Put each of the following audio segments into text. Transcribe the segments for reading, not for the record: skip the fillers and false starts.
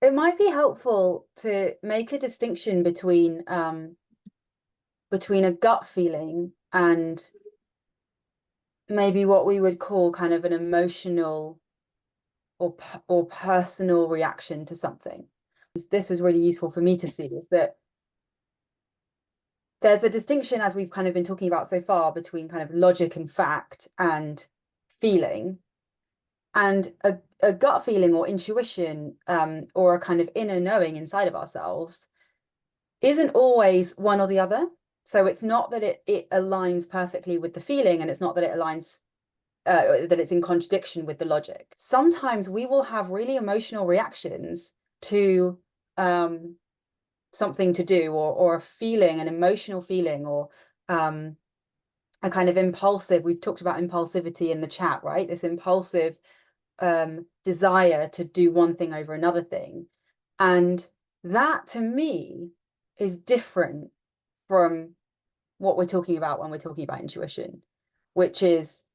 It might be helpful to make a distinction between a gut feeling and maybe what we would call kind of an emotional or personal reaction to something. This was really useful for me to see, is that there's a distinction, as we've kind of been talking about so far, between kind of logic and fact and feeling. And a gut feeling or intuition, or a kind of inner knowing inside of ourselves isn't always one or the other. So it's not that it aligns perfectly with the feeling, and it's not that it aligns that it's in contradiction with the logic. Sometimes we will have really emotional reactions to something to do, or a feeling, an emotional feeling, or a kind of impulsive. We've talked about impulsivity in the chat, right? This impulsive desire to do one thing over another thing. And that to me is different from what we're talking about when we're talking about intuition, which is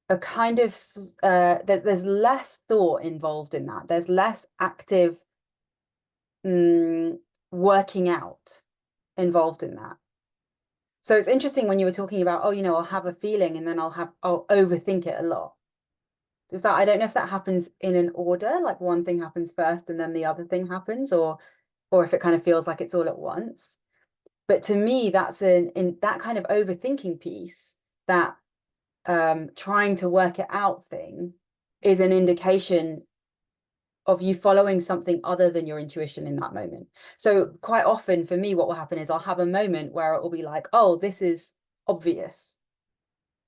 a kind of there's less thought involved in that. There's less active working out involved in that. So it's interesting when you were talking about, oh, I'll have a feeling and then I'll overthink it a lot. Does that, I don't know if that happens in an order, like one thing happens first and then the other thing happens, or if it kind of feels like it's all at once. But to me, that's in that kind of overthinking piece, that trying to work it out thing is an indication of you following something other than your intuition in that moment. So quite often for me, what will happen is I'll have a moment where it will be like, oh, this is obvious.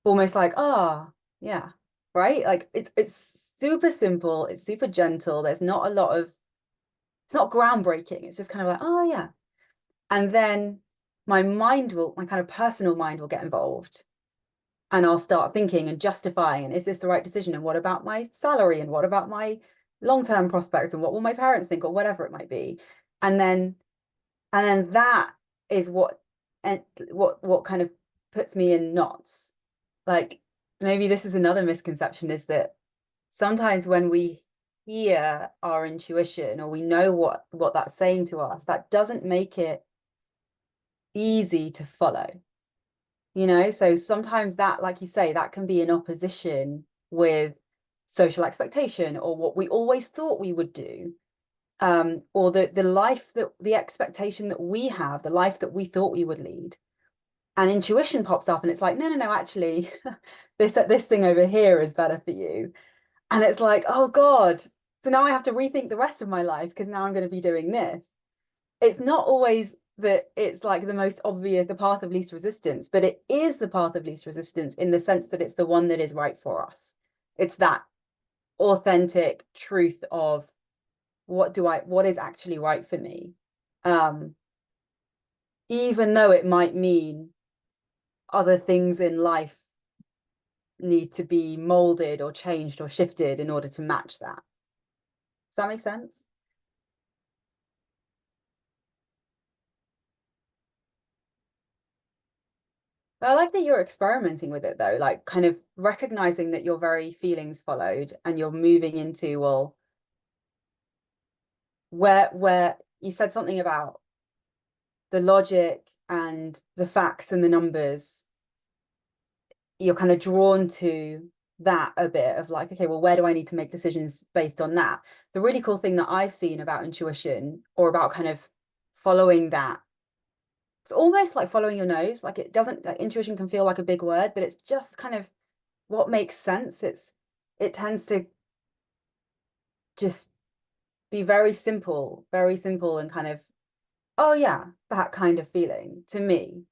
Almost like, ah, oh, yeah, right? Like it's super simple, it's super gentle. There's not a lot of, it's not groundbreaking. It's just kind of like, oh yeah. And then my kind of personal mind will get involved, and I'll start thinking and justifying, and is this the right decision? And what about my salary? And what about my long-term prospects? And what will my parents think? Or whatever it might be. And then that is what kind of puts me in knots. Like, maybe this is another misconception, is that sometimes when we hear our intuition, or we know what that's saying to us, that doesn't make it easy to follow. So sometimes that, like you say, that can be in opposition with social expectation, or what we always thought we would do, or the life, that the expectation that we have, the life that we thought we would lead. And intuition pops up and it's like, no, no, no, actually, this thing over here is better for you. And it's like, oh God, so now I have to rethink the rest of my life because now I'm going to be doing this. It's not always that it's like the most obvious, the path of least resistance, but it is the path of least resistance in the sense that it's the one that is right for us. It's that authentic truth of what is actually right for me. Um, Even though it might mean other things in life need to be molded or changed or shifted in order to match that. Does that make sense? I like that you're experimenting with it though, like kind of recognizing that you're very feelings followed, and you're moving into, well, where you said something about the logic and the facts and the numbers. You're kind of drawn to that a bit of like, okay, well, where do I need to make decisions based on that? The really cool thing that I've seen about intuition, or about kind of following that, it's almost like following your nose. Like, it doesn't, like, intuition can feel like a big word, but it's just kind of what makes sense. It tends to just be very simple, and kind of, oh yeah, that kind of feeling to me.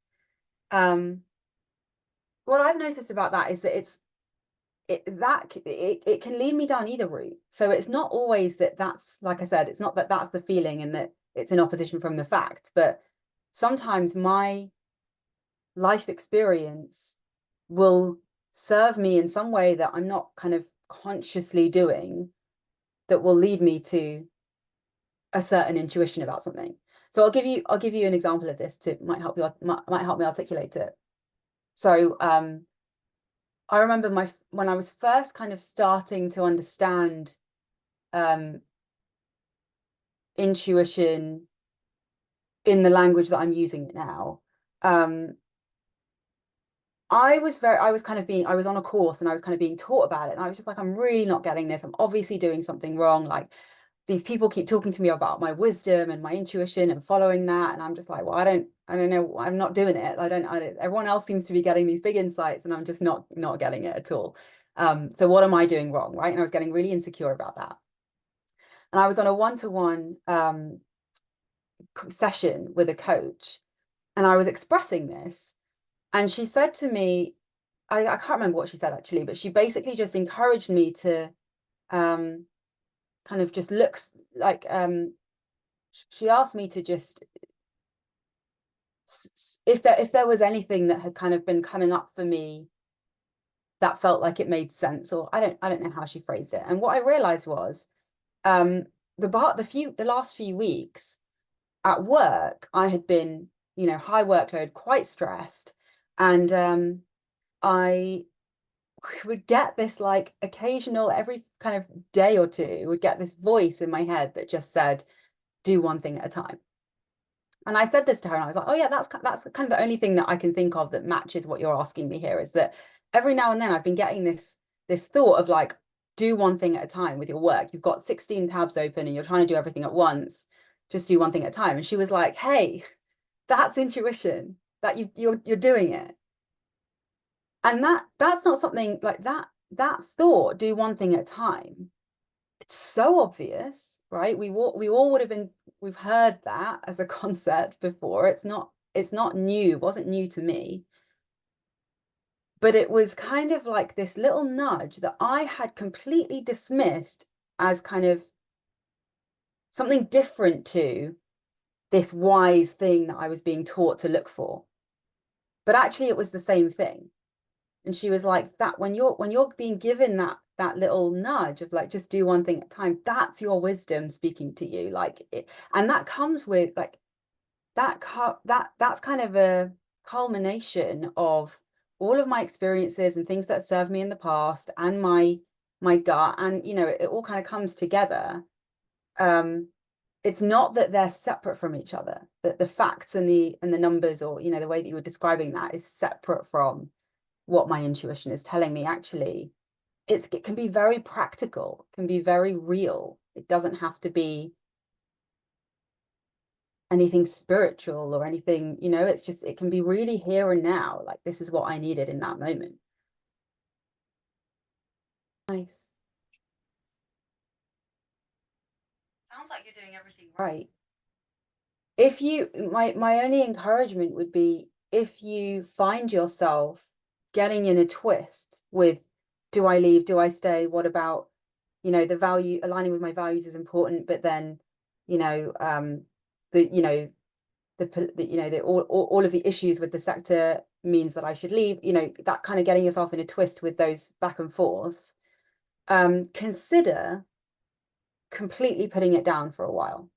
What I've noticed about that is that it can lead me down either route. So it's not always that's, like I said, it's not that that's the feeling and that it's in opposition from the fact, but sometimes my life experience will serve me in some way that I'm not kind of consciously doing, that will lead me to a certain intuition about something. So I'll give you an example of this to might help me articulate it. So I remember when I was first kind of starting to understand intuition in the language that I'm using it now. I was on a course and I was kind of being taught about it. And I was just like, I'm really not getting this. I'm obviously doing something wrong. Like these people keep talking to me about my wisdom and my intuition and following that. And I'm just like, well, I don't know. I'm not doing it. I don't, everyone else seems to be getting these big insights and I'm just not getting it at all. So what am I doing wrong? Right. And I was getting really insecure about that. And I was on a one-to-one session with a coach and I was expressing this. And she said to me, I can't remember what she said actually, but she basically just encouraged me to kind of just looks like she asked me to just if there was anything that had kind of been coming up for me that felt like it made sense, or I don't know how she phrased it. And what I realized was the last few weeks at work, I had been, high workload, quite stressed, and I would get this like occasional, every kind of day or two, would get this voice in my head that just said, do one thing at a time. And I said this to her and I was like, oh yeah, that's kind of the only thing that I can think of that matches what you're asking me here, is that every now and then I've been getting this thought of like, do one thing at a time with your work. You've got 16 tabs open and you're trying to do everything at once. Just do one thing at a time. And she was like, hey, that's intuition, that you're doing it. And that's not something like that thought, do one thing at a time. It's so obvious, right? We all would have we've heard that as a concept before. It's not new, it wasn't new to me. But it was kind of like this little nudge that I had completely dismissed as kind of something different to this wise thing that I was being taught to look for. But actually it was the same thing. And she was like, that when you're being given that little nudge of like, just do one thing at a time, that's your wisdom speaking to you. Like it, and that comes with like that's kind of a culmination of all of my experiences and things that served me in the past and my gut, and it all kind of comes together. It's not that they're separate from each other, that the facts and the numbers, or the way that you were describing that, is separate from what my intuition is telling me. Actually, it can be very practical, can be very real. It doesn't have to be anything spiritual or anything, it's just, it can be really here and now. Like, this is what I needed in that moment. Nice. Sounds like you're doing everything right. If you, my only encouragement would be, if you find yourself getting in a twist with, do I leave, do I stay, what about, the value, aligning with my values is important, but then the all of the issues with the sector means that I should leave, that kind of getting yourself in a twist with those back and forths, consider completely putting it down for a while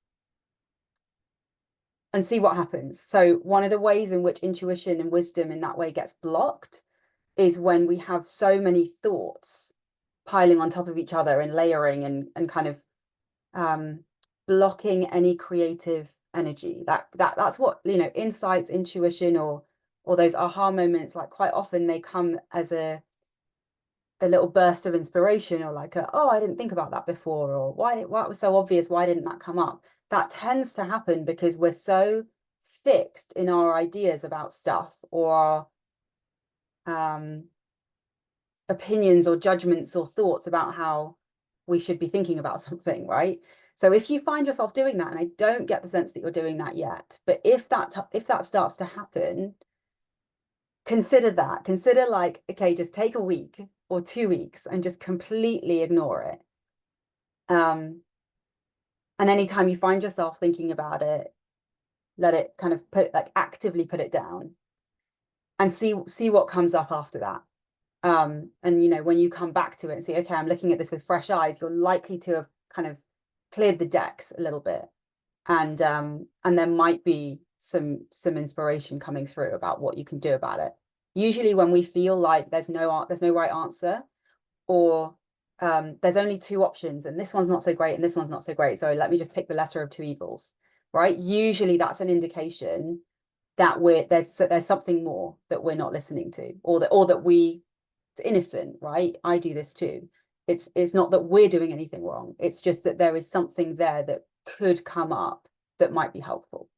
and see what happens. So one of the ways in which intuition and wisdom in that way gets blocked is when we have so many thoughts piling on top of each other and layering and kind of blocking any creative energy. That's what, insights, intuition, or those aha moments, like quite often they come as a little burst of inspiration, or like oh, I didn't think about that before, or why it was so obvious, why didn't that come up? That tends to happen because we're so fixed in our ideas about stuff, or opinions or judgments or thoughts about how we should be thinking about something, right? So if you find yourself doing that, and I don't get the sense that you're doing that yet, but if that starts to happen, consider that. Consider like, okay, just take a week or 2 weeks and just completely ignore it. And anytime you find yourself thinking about it, let it kind of actively put it down and see what comes up after that. And when you come back to it and see, okay, I'm looking at this with fresh eyes, you're likely to have kind of cleared the decks a little bit, and there might be some inspiration coming through about what you can do about it. Usually when we feel like there's no right answer, or there's only two options, and this one's not so great and this one's not so great, so let me just pick the lesser of two evils, right? Usually that's an indication that there's something more that we're not listening to, or that it's innocent, right? I do this too. It's not that we're doing anything wrong, it's just that there is something there that could come up that might be helpful.